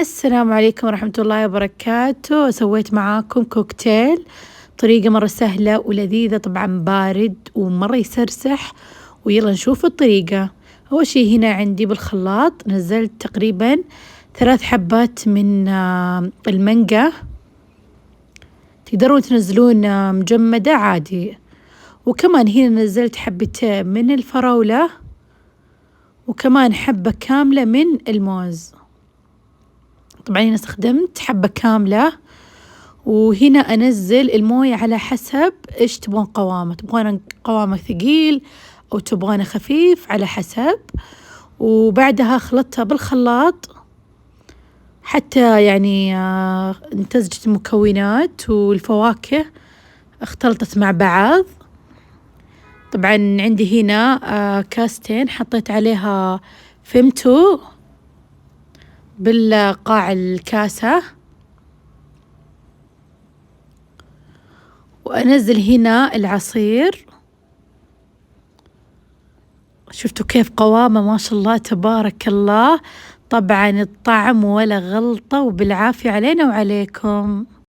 السلام عليكم ورحمة الله وبركاته. سويت معاكم كوكتيل، طريقة مرة سهلة ولذيذة، طبعا بارد ومرة يسرسح. ويلا نشوف الطريقة. أول شي هنا عندي بالخلاط نزلت تقريبا 3 حبات من المانجا، تقدرون تنزلون مجمدة عادي. وكمان هنا نزلت حبتين من الفراولة، وكمان حبة كاملة من الموز. طبعا هنا استخدمت حبة كاملة. وهنا أنزل الموية على حسب إيش تبغون قوامه، تبغون قوامه ثقيل أو تبغونه خفيف على حسب. وبعدها خلطتها بالخلاط حتى يعني امتزجت المكونات والفواكه اختلطت مع بعض. طبعا عندي هنا كاستين حطيت عليها فيمتو بالقاع الكاسة، وأنزل هنا العصير. شفتوا كيف قوامه؟ ما شاء الله تبارك الله. طبعا الطعم ولا غلطة، وبالعافية علينا وعليكم.